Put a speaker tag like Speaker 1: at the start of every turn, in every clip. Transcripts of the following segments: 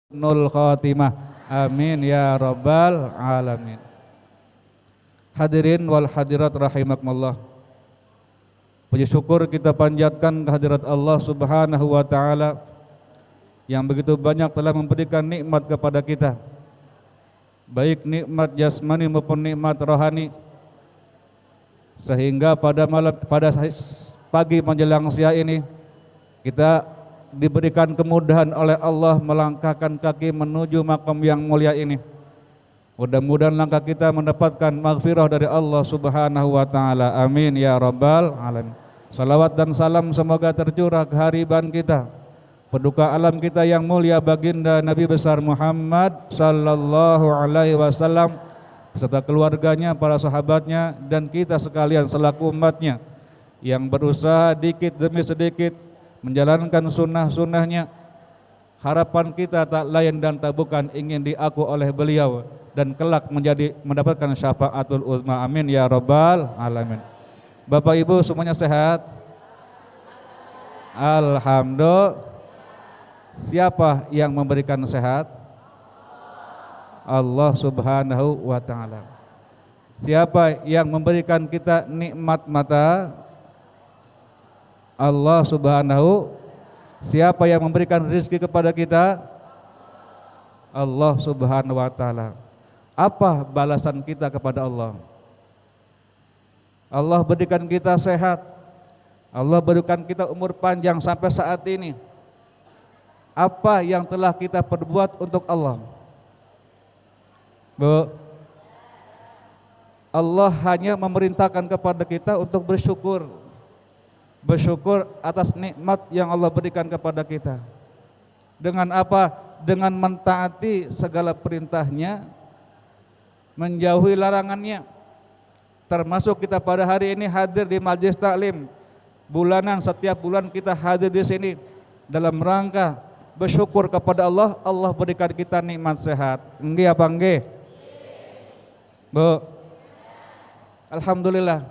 Speaker 1: husnul khatimah. Amin ya rabbal alamin. Hadirin wal hadirat rahimakumullah. Puji syukur kita panjatkan kehadirat Allah Subhanahu wa taala yang begitu banyak telah memberikan nikmat kepada kita, baik nikmat jasmani maupun nikmat rohani, sehingga pada pagi menjelang siang ini kita diberikan kemudahan oleh Allah melangkahkan kaki menuju makam yang mulia ini. Mudah-mudahan langkah kita mendapatkan maghfirah dari Allah Subhanahu wa taala. Amin ya rabbal alamin. Salawat dan salam semoga tercurah ke hariban kita, Paduka alam kita yang mulia baginda Nabi besar Muhammad sallallahu alaihi wasallam beserta keluarganya, para sahabatnya, dan kita sekalian selaku umatnya yang berusaha dikit demi sedikit menjalankan sunnah-sunnahnya. Harapan kita tak lain dan tak bukan ingin diaku oleh beliau dan kelak mendapatkan syafaatul uzma. Amin ya rabbal alamin. Bapak Ibu semuanya sehat? Alhamdulillah. Siapa yang memberikan sehat? Allah Subhanahu wa taala. Siapa yang memberikan kita nikmat mata? Allah Subhanahu. Siapa yang memberikan rezeki kepada kita? Allah Subhanahu wa taala. Apa balasan kita kepada Allah? Allah berikan kita sehat, Allah berikan kita umur panjang sampai saat ini. Apa yang telah kita perbuat untuk Allah? Allah hanya memerintahkan kepada kita untuk bersyukur. Bersyukur atas nikmat yang Allah berikan kepada kita. Dengan apa? Dengan mentaati segala perintahnya, menjauhi larangannya. Termasuk kita pada hari ini hadir di majelis taklim bulanan, setiap bulan kita hadir di sini dalam rangka bersyukur kepada Allah. Allah berikan kita nikmat sehat. Nggih apa nggih? Bu, alhamdulillah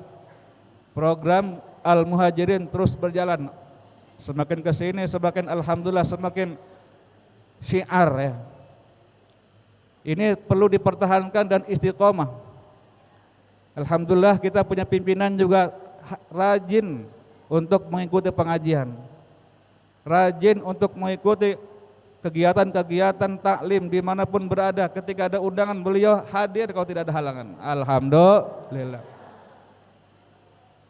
Speaker 1: program Al-Muhajirin terus berjalan. Semakin ke sini semakin alhamdulillah semakin syiar ya. Ini perlu dipertahankan dan istiqomah. Alhamdulillah kita punya pimpinan juga rajin untuk mengikuti pengajian, rajin untuk mengikuti kegiatan-kegiatan taklim dimanapun berada. Ketika ada undangan beliau hadir kalau tidak ada halangan. Alhamdulillah.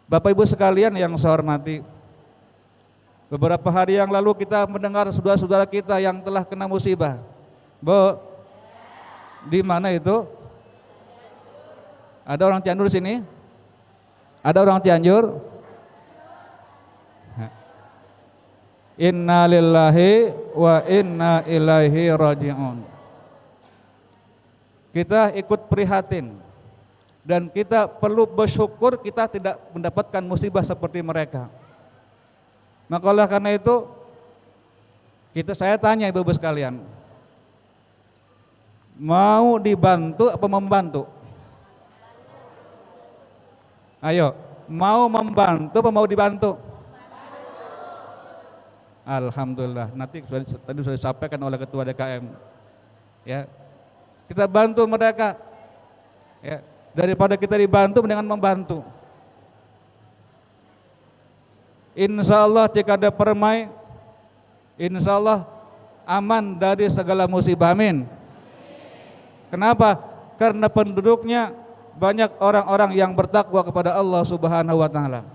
Speaker 1: Bapak Ibu sekalian yang saya hormati, beberapa hari yang lalu kita mendengar saudara-saudara kita yang telah kena musibah. Bu, di mana itu? Ada orang Cianjur sini? Ada orang Cianjur? Inna lillahi wa inna ilaihi raji'un. Kita ikut prihatin dan kita perlu bersyukur kita tidak mendapatkan musibah seperti mereka. Maka oleh karena itu saya tanya ibu-ibu sekalian, mau dibantu apa membantu? Ayo, mau membantu apa mau dibantu? Alhamdulillah. Nanti tadi sudah disampaikan oleh Ketua DKM. Ya, kita bantu mereka. Ya, daripada kita dibantu, mendingan membantu. Insya Allah jika ada permai, insya Allah aman dari segala musibah. Amin. Kenapa? Karena penduduknya banyak orang-orang yang bertakwa kepada Allah Subhanahu wa taala.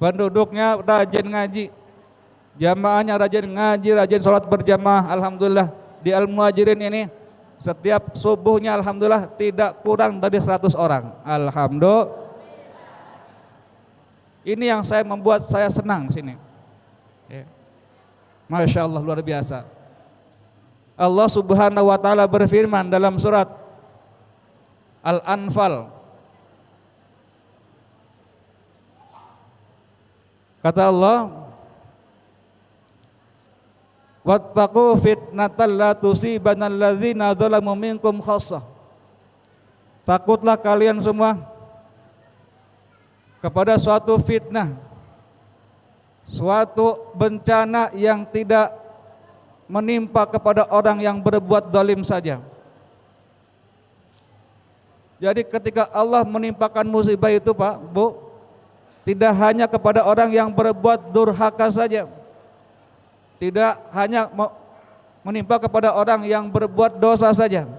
Speaker 1: Penduduknya rajin ngaji, jamaahnya rajin ngaji, rajin sholat berjamaah. Alhamdulillah di Al-Muhajirin ini setiap subuhnya alhamdulillah tidak kurang dari 100 orang. Alhamdulillah. Ini yang membuat saya senang sini. Masya Allah, luar biasa. Allah Subhanahu wa taala berfirman dalam surat Al-Anfal, kata Allah, wattaqu fitnatal la tusibanal ladzina dzalamu minkum khassah. Takutlah kalian semua kepada suatu fitnah, suatu bencana yang tidak menimpa kepada orang yang berbuat zalim saja. Jadi ketika Allah menimpakan musibah itu Pak, Bu, tidak hanya kepada orang yang berbuat durhaka saja, tidak hanya menimpa kepada orang yang berbuat dosa saja,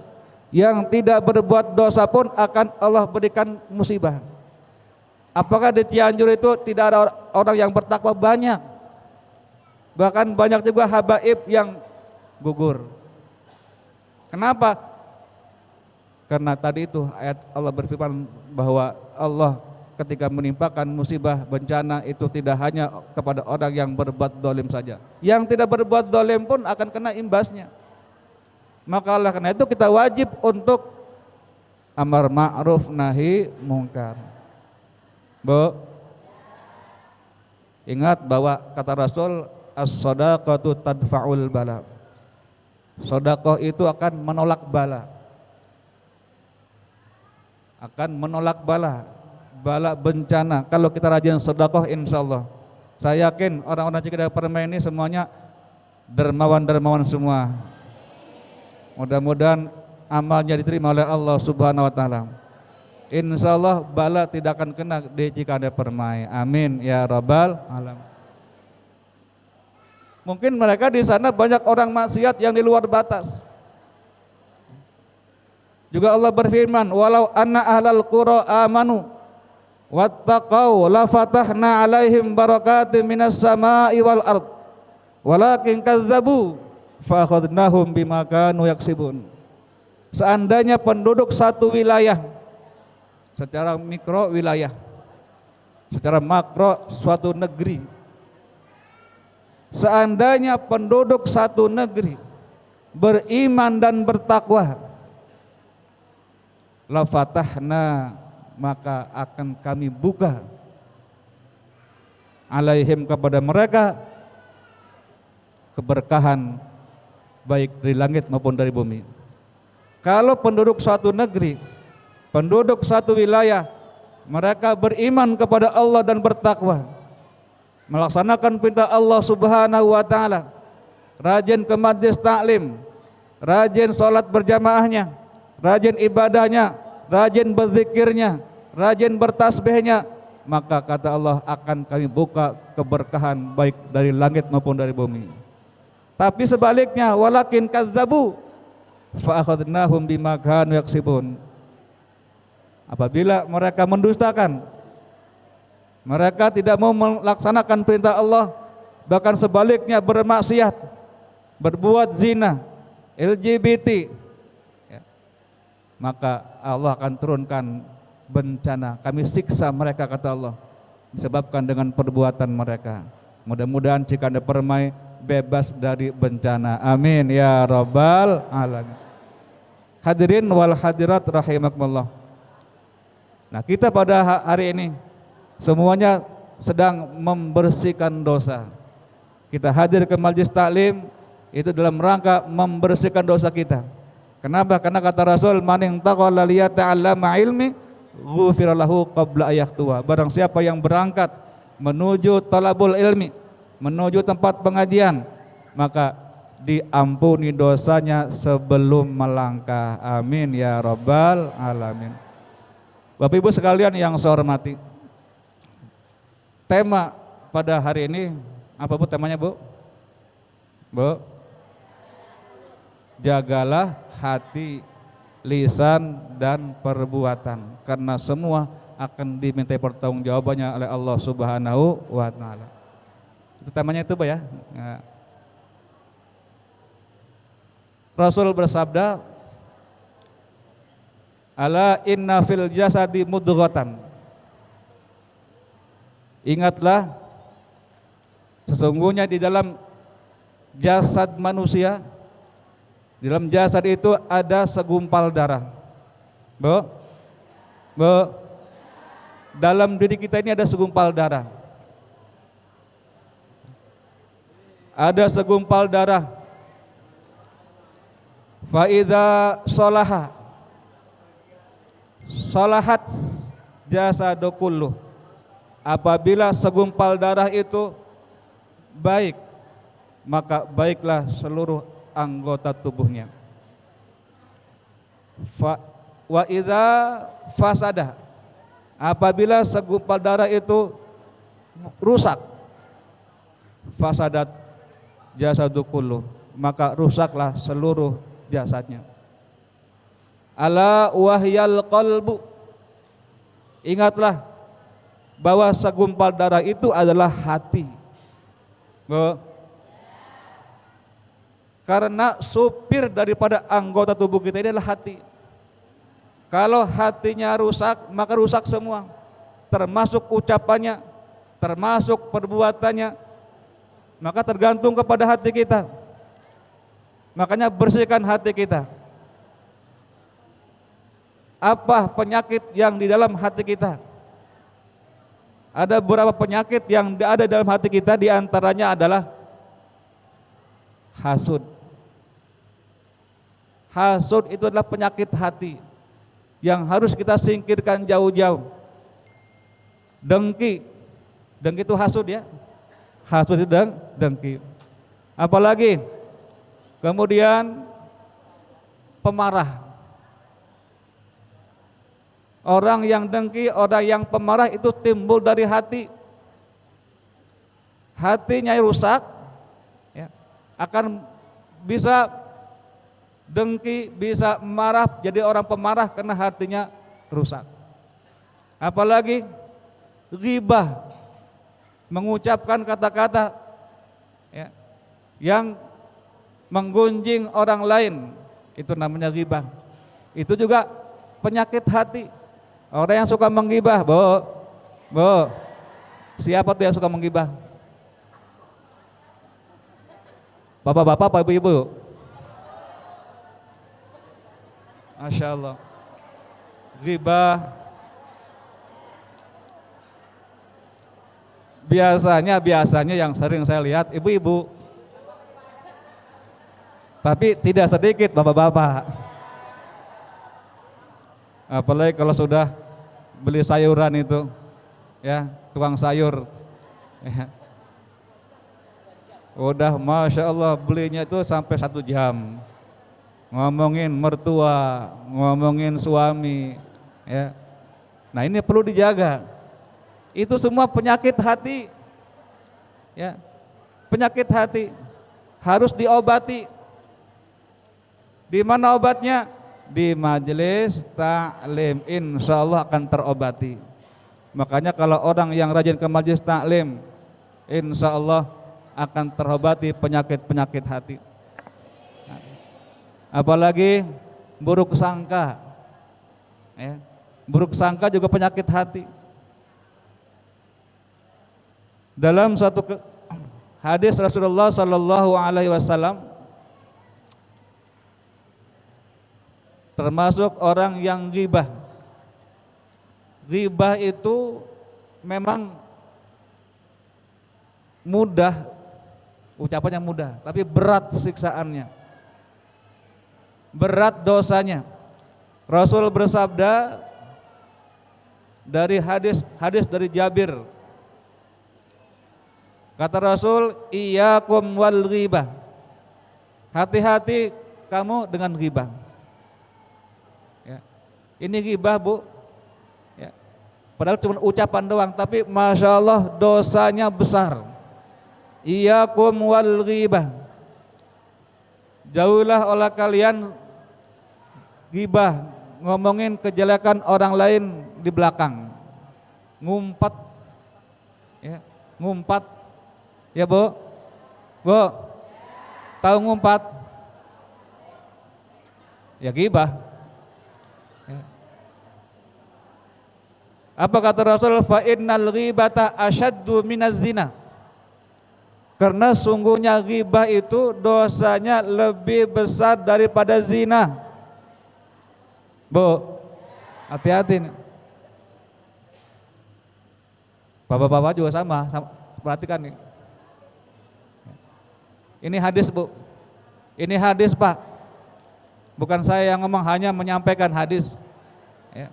Speaker 1: yang tidak berbuat dosa pun akan Allah berikan musibah. Apakah di Cianjur itu tidak ada orang yang bertakwa? Banyak, bahkan banyak juga habaib yang gugur. Kenapa? Karena tadi itu ayat Allah berfirman bahwa Allah ketika menimpakan musibah bencana itu tidak hanya kepada orang yang berbuat zalim saja, yang tidak berbuat zalim pun akan kena imbasnya. Maka oleh karena itu kita wajib untuk amar ma'ruf nahi mungkar. Bu, ingat bahwa kata Rasul, as-shadaqatu tadfa'ul bala. Sedekah itu akan menolak bala, akan menolak bala bencana. Kalau kita rajin sedekah, insya Allah, saya yakin orang-orang Cikidang Permai ini semuanya dermawan semua. Mudah-mudahan amalnya diterima oleh Allah Subhanahu wa taala. Insya Allah bala tidak akan kena di Cikidang Permai. Amin ya rabbal alamin. Mungkin mereka di sana banyak orang maksiat yang di luar batas. Juga Allah berfirman, walau anna ahlal qura amanu wattaqau la fatahna alaihim barakatim minas sama'i wal ard walakin kazzabu fa akhadnahum bima kanu yaksibun. Seandainya penduduk satu wilayah, secara mikro wilayah, secara makro suatu negeri, seandainya penduduk satu negeri beriman dan bertakwa, la fatahna, maka akan kami buka alaihim, kepada mereka, keberkahan baik dari langit maupun dari bumi. Kalau penduduk suatu negeri, penduduk satu wilayah, mereka beriman kepada Allah dan bertakwa, melaksanakan perintah Allah Subhanahu wa taala, rajin ke majlis taklim, rajin sholat berjamaahnya, rajin ibadahnya, rajin berzikirnya, rajin bertasbihnya, maka kata Allah akan kami buka keberkahan baik dari langit maupun dari bumi. Tapi sebaliknya, walakin kazzabu fa akhadnahum bima kanu yaksibun. Apabila mereka mendustakan, mereka tidak mau melaksanakan perintah Allah, bahkan sebaliknya bermaksiat, berbuat zina, LGBT, ya, maka Allah akan turunkan bencana, kami siksa mereka, kata Allah, disebabkan dengan perbuatan mereka. Mudah-mudahan Cikidang Permai bebas dari bencana. Amin ya rabbal alamin. Hadirin wal hadirat rahimakumullah. Nah, kita pada hari ini semuanya sedang membersihkan dosa. Kita hadir ke majlis taklim itu dalam rangka membersihkan dosa kita. Kenapa? Karena kata Rasul, man intaqala liyata'allama ilmi ghufira lahu qabla ayaqtuwa. Barang siapa yang berangkat menuju talabul ilmi, menuju tempat pengajian, maka diampuni dosanya sebelum melangkah. Amin ya rabbal alamin. Bapak Ibu sekalian yang saya hormati, tema pada hari ini apa Bu temanya Bu? Bu, jagalah hati, lisan dan perbuatan, karena semua akan dimintai pertanggungjawabannya oleh Allah Subhanahu wa taala. Itu temanya itu Bu ya. Rasul bersabda, ala inna fil jasadi mudghatan. Ingatlah, sesungguhnya di dalam jasad manusia, di dalam jasad itu ada segumpal darah. Bu, dalam diri kita ini ada segumpal darah. Ada segumpal darah. Fa idza sholaha sholahat jasadu kulluh. Apabila segumpal darah itu baik, maka baiklah seluruh anggota tubuhnya. Wa idza fasada, apabila segumpal darah itu rusak, fasadat jasadu kullu, maka rusaklah seluruh jasadnya. Ala wahyal qalbu, ingatlah bahwa segumpal darah itu adalah hati. Karena supir daripada anggota tubuh kita ini adalah hati. Kalau hatinya rusak, maka rusak semua, termasuk ucapannya, termasuk perbuatannya. Maka tergantung kepada hati kita. Makanya bersihkan hati kita. Apa penyakit yang di dalam hati kita? Ada beberapa penyakit yang ada dalam hati kita, di antaranya adalah hasud. Hasud itu adalah penyakit hati yang harus kita singkirkan jauh-jauh. Dengki, dengki itu hasud ya. Hasud itu dengki. Apalagi kemudian pemarah. Orang yang dengki, orang yang pemarah itu timbul dari hati. Hatinya rusak, ya, akan bisa dengki, bisa marah, jadi orang pemarah karena hatinya rusak. Apalagi ghibah, mengucapkan kata-kata, ya, yang menggunjing orang lain, itu namanya ghibah. Itu juga penyakit hati. Orang yang suka menggibah, Bu, siapa tuh yang suka menggibah? Bapak-bapak, Pak Ibu-ibu? Masya Allah. Ghibah biasanya yang sering saya lihat ibu-ibu, tapi tidak sedikit bapak-bapak. Apalagi kalau sudah beli sayuran itu, ya, tukang sayur, ya. Udah Masya Allah belinya itu sampai 1 jam, ngomongin mertua, ngomongin suami, ya. Nah ini perlu dijaga. Itu semua penyakit hati, ya. Penyakit hati harus diobati. Di mana obatnya? Di majelis taklim, insya Allah akan terobati. Makanya kalau orang yang rajin ke majelis taklim, insya Allah akan terobati penyakit-penyakit hati. Apalagi buruk sangka, ya. Buruk sangka juga penyakit hati. Dalam satu hadis Rasulullah Sallallahu Alaihi Wasallam, termasuk orang yang ghibah. Ghibah itu memang mudah, ucapannya mudah, tapi berat siksaannya, berat dosanya. Rasul bersabda dari hadis dari Jabir, kata Rasul, iyyakum wal ghibah, hati-hati kamu dengan ghibah. Ini ghibah, Bu, ya. Padahal cuma ucapan doang, tapi Masya Allah dosanya besar. Iyyakum wal ghibah, jauhlah oleh kalian ghibah, ngomongin kejelekan orang lain di belakang, ngumpat, ya, ngumpat, ya Bu, tahu ngumpat? Ya ghibah. Apa kata Rasul? Fa innal ghibata asyaddu minaz zina. Karena sungguhnya ghibah itu dosanya lebih besar daripada zina. Bu, hati-hati nih. Bapak-bapak juga sama, perhatikan nih. Ini hadis, Bu. Ini hadis, Pak. Bukan saya yang ngomong, hanya menyampaikan hadis. Ya.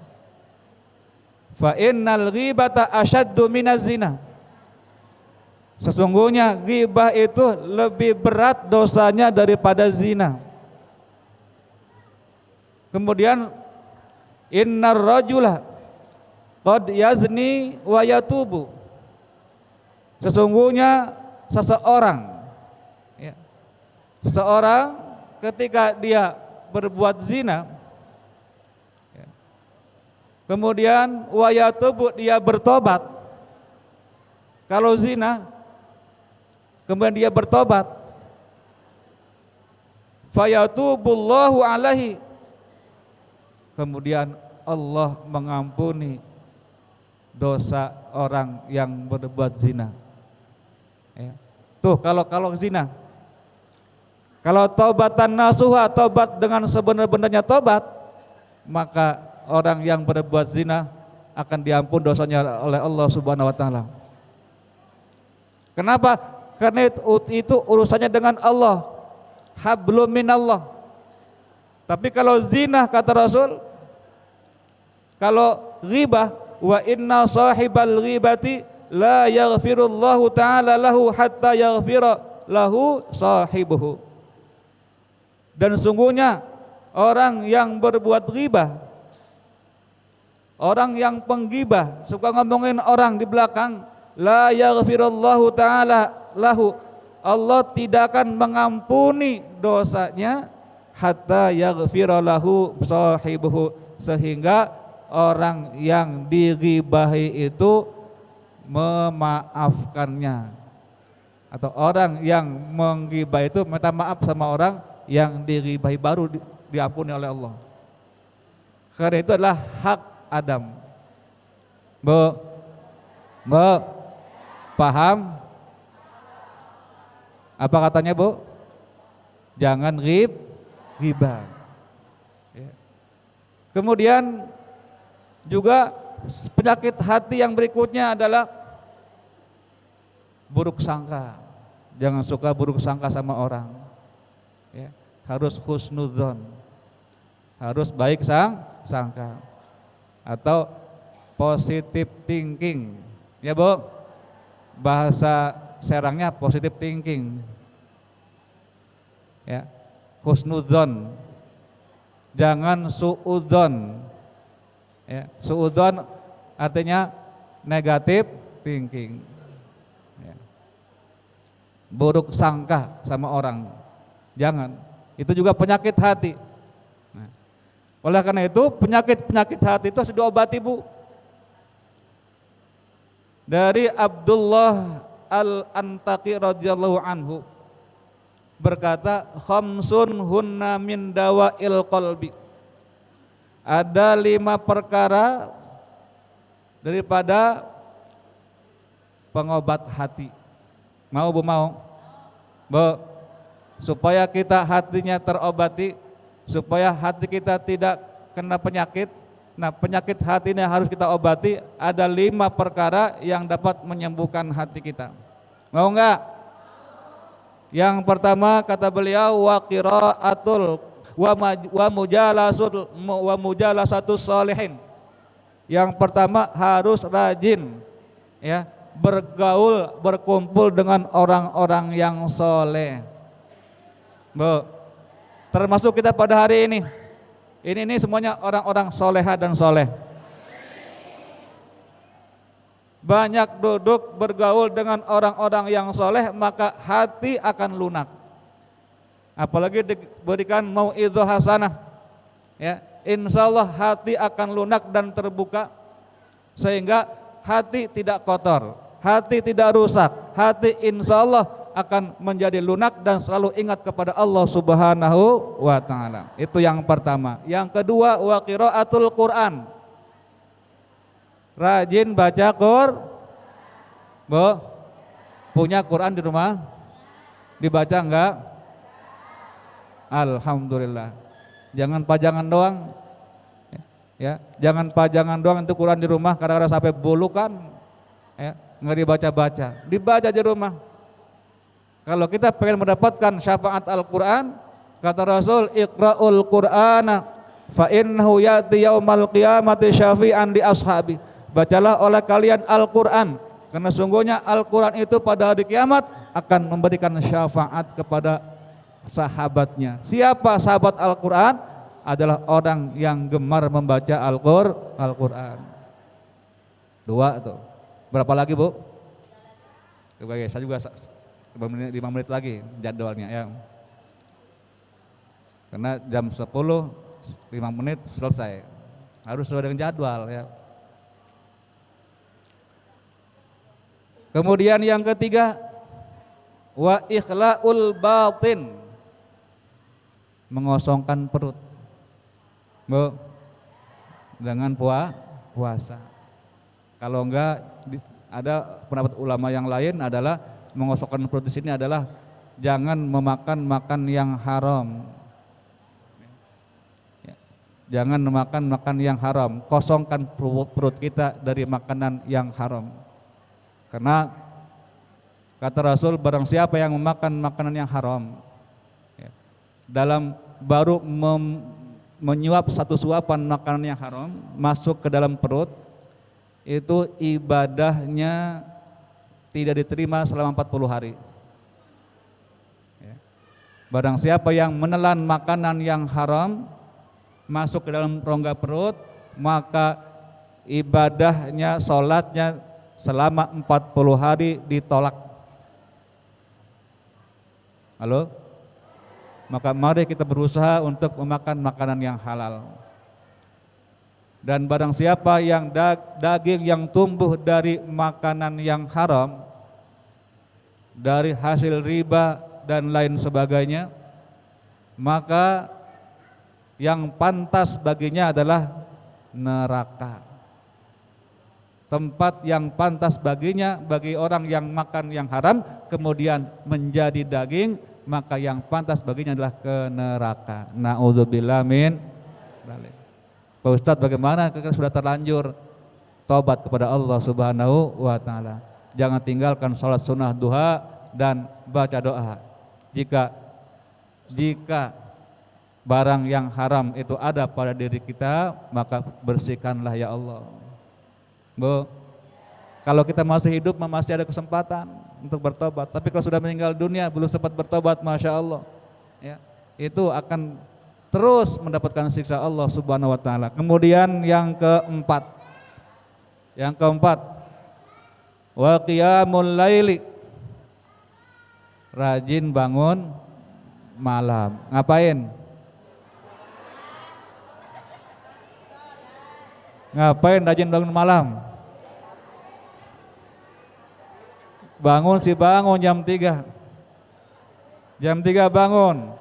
Speaker 1: Fa innal ghibata asyaddu minaz zina. Sesungguhnya ghibah itu lebih berat dosanya daripada zina. Kemudian innar rajula qad yazni wa yatubu. Sesungguhnya seseorang ketika dia berbuat zina, kemudian wa yatubu, dia bertobat. Kalau zina kemudian dia bertobat, fayatubullahu alaihi, kemudian Allah mengampuni dosa orang yang berbuat zina. Tuh kalau zina, kalau taubatan nasuha, tobat dengan sebenar-benarnya tobat, maka orang yang berbuat zina akan diampun dosanya oleh Allah Subhanahu wa taala. Kenapa? Karena itu urusannya dengan Allah, hablum minallah. Tapi kalau zina, kata Rasul, kalau ghibah, wa inna sahibal ghibati la yaghfirullahu ta'ala lahu hatta yaghfira lahu sahibuhu. Dan sungguhnya orang yang berbuat ghibah, orang yang penggibah, suka ngomongin orang di belakang, la yaghfirullahu ta'ala lahu, Allah tidak akan mengampuni dosanya hatta yaghfira lahu sahibuhu, sehingga orang yang dighibahi itu memaafkannya, atau orang yang menggibah itu minta maaf sama orang yang dighibahi, baru diampuni oleh Allah. Karena itu adalah hak Adam. Paham? Apa katanya, Bu? Jangan ghibah. Kemudian juga penyakit hati yang berikutnya adalah buruk sangka. Jangan suka buruk sangka sama orang. Harus husnudzon, harus baik sangka, atau positive thinking. Ya, Bu, bahasa Serangnya positive thinking. Ya, husnudzon, jangan suudzon. Ya, suudzon artinya negatif thinking. Ya. Buruk sangka sama orang, jangan. Itu juga penyakit hati. Nah, oleh karena itu penyakit hati itu harus diobati, Bu. Dari Abdullah Al-Antaqi radhiyallahu anhu berkata, khamsun hunna min dawa'il qalbi. Ada 5 perkara daripada pengobat hati. Mau, Bu, mau? Bu, supaya kita hatinya terobati, supaya hati kita tidak kena penyakit. Nah, penyakit hati ini harus kita obati. Ada 5 perkara yang dapat menyembuhkan hati kita. Mau enggak? Yang pertama kata beliau, wa qiraatul wa mujalasatus sholihin. Yang pertama harus rajin, ya, bergaul, berkumpul dengan orang-orang yang soleh. Bu, termasuk kita pada hari ini. Ini semuanya orang-orang soleha dan soleh. Banyak duduk bergaul dengan orang-orang yang soleh, maka hati akan lunak. Apalagi diberikan mau'idhah hasanah, ya, insya Allah hati akan lunak dan terbuka, sehingga hati tidak kotor, hati tidak rusak, hati insya Allah akan menjadi lunak dan selalu ingat kepada Allah Subhanahu wa ta'ala. Itu yang pertama. Yang kedua, wa qiraatul Quran. Rajin baca Bu, punya Quran di rumah? Dibaca enggak? Alhamdulillah. Jangan pajangan doang. Ya, jangan pajangan doang itu Quran di rumah, kadang-kadang sampai bulukan. Ya, enggak dibaca-baca. Dibaca di rumah. Kalau kita pengen mendapatkan syafaat Al-Quran, kata Rasul, iqra'ul Qur'ana fa innahu ya'ti yaumal qiyamati syafi'an di ashabi. Bacalah oleh kalian Al-Quran, Karena sungguhnya Al-Quran itu pada hari kiamat akan memberikan syafaat kepada sahabatnya. Siapa sahabat Al-Quran? Adalah orang yang gemar membaca Al-Quran. 2 tuh. Berapa lagi, Bu? Saya juga 5 menit lagi jadwalnya ya. Karena jam 10 5 menit selesai. Harus sesuai dengan jadwal ya. Kemudian yang ketiga, wa ikhlaul batin, mengosongkan perut. Bu, dengan puasa. Kalau enggak, ada pendapat ulama yang lain adalah mengosongkan perut di sini adalah jangan memakan yang haram. Jangan makan yang haram, kosongkan perut kita dari makanan yang haram. Karena kata Rasul, barang siapa yang memakan makanan yang haram, dalam baru menyuap satu suapan makanan yang haram masuk ke dalam perut, itu ibadahnya tidak diterima selama 40 hari. Barang siapa yang menelan makanan yang haram masuk ke dalam rongga perut, maka ibadahnya, sholatnya selama 40 hari ditolak. Halo? Maka mari kita berusaha untuk memakan makanan yang halal. Dan barang siapa yang daging yang tumbuh dari makanan yang haram, dari hasil riba dan lain sebagainya, maka yang pantas baginya adalah neraka. Tempat yang pantas baginya, bagi orang yang makan yang haram kemudian menjadi daging, maka yang pantas baginya adalah ke neraka. Na'udzubillah min dzalik. Pak Ustadz, bagaimana kita sudah terlanjur tobat kepada Allah Subhanahu wa taala? Jangan tinggalkan sholat sunnah duha dan baca doa. Jika barang yang haram itu ada pada diri kita, maka bersihkanlah ya Allah. Bu, kalau kita masih hidup masih ada kesempatan untuk bertobat. Tapi kalau sudah meninggal dunia belum sempat bertobat, masya Allah, ya, itu akan terus mendapatkan siksa Allah Subhanahu wa taala. Kemudian yang keempat, wa qiyamul laili, rajin bangun malam. Ngapain? Ngapain rajin bangun malam? Bangun jam 3. Jam 3 bangun.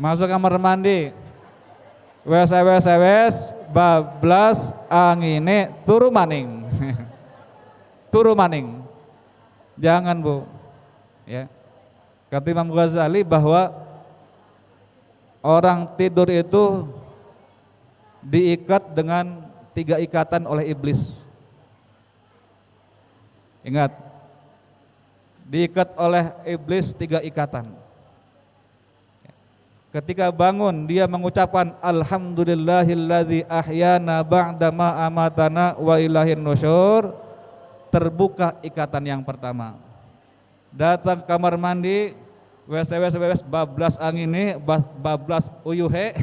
Speaker 1: Masuk kamar mandi. Wes bablas angine turu maning. Turu maning. Jangan, Bu. Ya. Kata Imam Ghazali bahwa orang tidur itu diikat dengan 3 ikatan oleh iblis. Ingat, diikat oleh iblis 3 ikatan. Ketika bangun dia mengucapkan alhamdulillahilladzi ahyana ba'dama amatana wa ilahin nusyur. Terbuka ikatan yang pertama. Datang kamar mandi, wes bablas angine, bablas uyuhe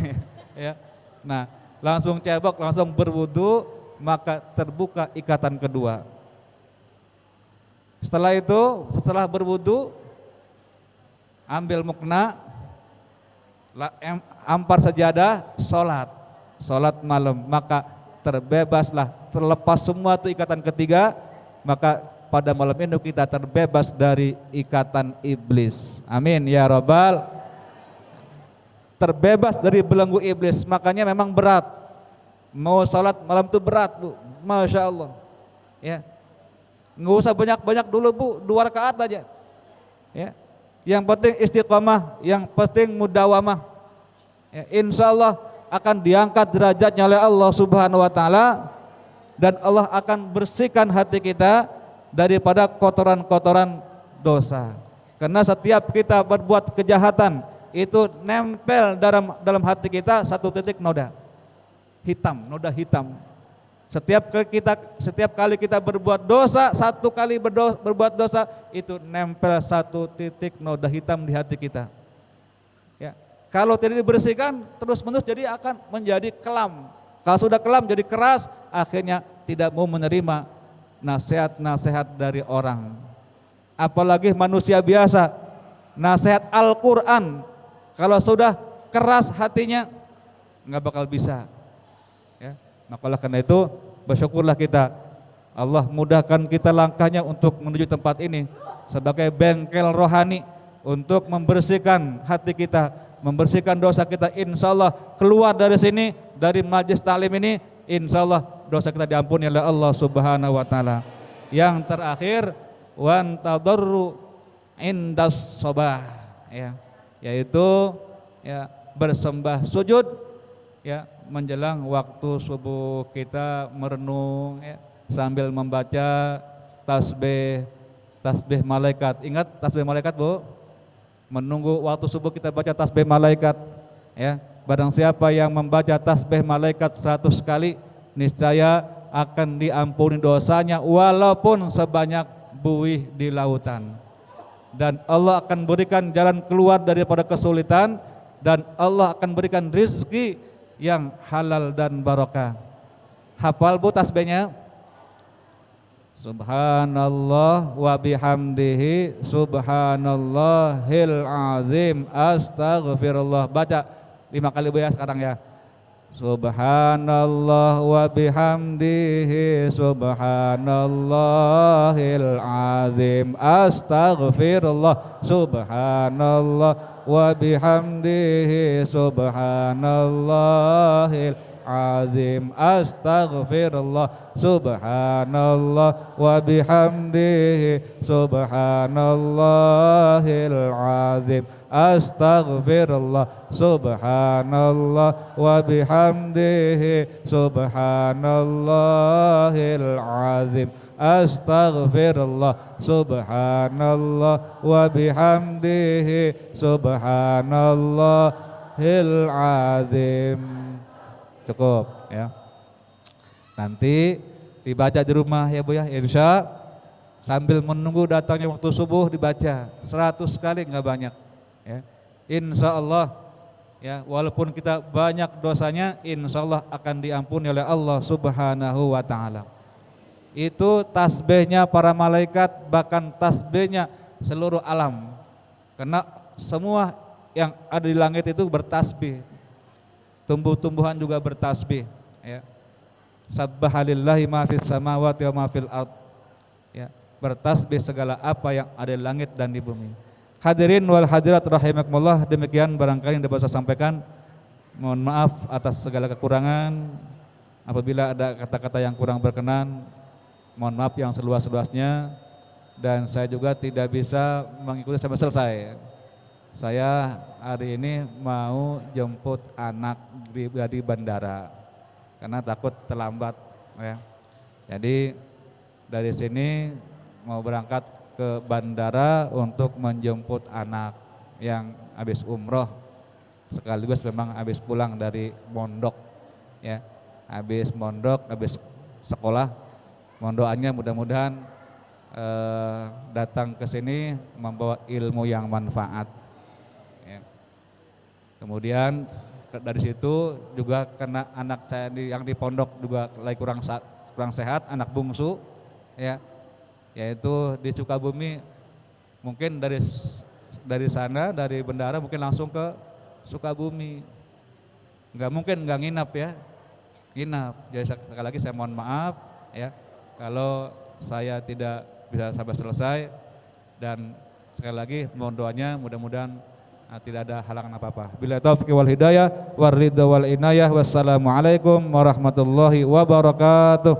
Speaker 1: ya. Nah, langsung cebok, langsung berwudu, maka terbuka ikatan kedua. Setelah itu, setelah berwudu, ambil mukna, ampar sajadah, sholat malam, maka terbebaslah, terlepas semua itu ikatan ketiga, maka pada malam ini kita terbebas dari ikatan iblis. Amin ya Rabbal. Terbebas dari belenggu iblis. Makanya memang berat. Mau sholat malam itu berat, Bu. Masya Allah. Ya. Nggak usah banyak-banyak dulu, Bu. 2 rakaat aja. Ya. Yang penting istiqamah, yang penting mudawamah. Ya. Insya Allah akan diangkat derajatnya oleh Allah Subhanahu wa taala, dan Allah akan bersihkan hati kita daripada kotoran-kotoran dosa. Karena setiap kita berbuat kejahatan itu nempel dalam hati kita 1 titik noda hitam. Setiap kali kita berbuat dosa, satu kali berbuat dosa itu nempel satu titik noda hitam di hati kita. Ya. Kalau tidak dibersihkan terus-menerus jadi akan menjadi kelam. Kalau sudah kelam jadi keras, akhirnya tidak mau menerima nasihat-nasihat dari orang. Apalagi manusia biasa, nasihat Al-Quran kalau sudah keras hatinya nggak bakal bisa. Ya. Maka karena itu bersyukurlah kita, Allah mudahkan kita langkahnya untuk menuju tempat ini sebagai bengkel rohani untuk membersihkan hati kita, membersihkan dosa kita. Insya Allah keluar dari sini, dari majelis taklim ini, insya Allah dosa kita diampuni oleh Allah Subhanahu Wa Taala. Yang terakhir, wan tadarru indas sobah, ya, yaitu ya bersembah sujud ya menjelang waktu subuh, kita merenung ya, sambil membaca tasbih malaikat. Ingat tasbih malaikat, Bu? Menunggu waktu subuh kita baca tasbih malaikat ya. Barang siapa yang membaca tasbih malaikat 100 kali, niscaya akan diampuni dosanya walaupun sebanyak buih di lautan. Dan Allah akan berikan jalan keluar daripada kesulitan, dan Allah akan berikan rizki yang halal dan barokah. Hafal, Bu, tasbihnya? Subhanallah wa bihamdihi subhanallahil azim astaghfirullah. Baca 5 kali, Bu, ya sekarang ya. Subhanallah wa bihamdihi subhanallahil azim astaghfirullah. Subhanallah wa bihamdihi subhanallahil azim astaghfirullah. Subhanallah wa bihamdihi subhanallahil azim astaghfirullah. Subhanallah wa bihamdihi subhanallahil azim astaghfirullah. Subhanallah wa bihamdihi subhanallahil azim. Cukup ya. Nanti dibaca di rumah ya, Bu, ya, insya sambil menunggu datangnya waktu subuh dibaca 100 kali, nggak banyak ya. Insya Allah ya, walaupun kita banyak dosanya, insya Allah akan diampuni oleh Allah Subhanahu Wa Taala. Itu tasbihnya para malaikat, bahkan tasbihnya seluruh alam, karena semua yang ada di langit itu bertasbih, tumbuh-tumbuhan juga bertasbih ya. Sabbahalillahi ma fis samawati wa ma fil ard ya, bertasbih segala apa yang ada di langit dan di bumi. Hadirin wal hadirat rahimakumullah, demikian barangkali yang dapat saya sampaikan. Mohon maaf atas segala kekurangan. Apabila ada kata-kata yang kurang berkenan, mohon maaf yang seluas-luasnya. Dan saya juga tidak bisa mengikuti sampai selesai. Saya hari ini mau jemput anak di bandara karena takut terlambat ya. Jadi dari sini mau berangkat ke bandara untuk menjemput anak yang habis umroh, sekaligus memang habis pulang dari mondok ya. Habis mondok, habis sekolah. Mohon doanya mudah-mudahan datang ke sini membawa ilmu yang manfaat. Kemudian dari situ juga karena anak saya yang di pondok juga lagi kurang sehat, anak bungsu ya, yaitu di Sukabumi. Mungkin dari sana, dari bandara mungkin langsung ke Sukabumi, nggak mungkin nggak nginap ya, nginap. Jadi sekali lagi saya mohon maaf ya kalau saya tidak bisa sampai selesai, dan sekali lagi mohon doanya mudah-mudahan tidak ada halangan apa-apa. Bila taufiq wal hidayah war ridha wal inayah. Wassalamualaikum warahmatullahi wabarakatuh.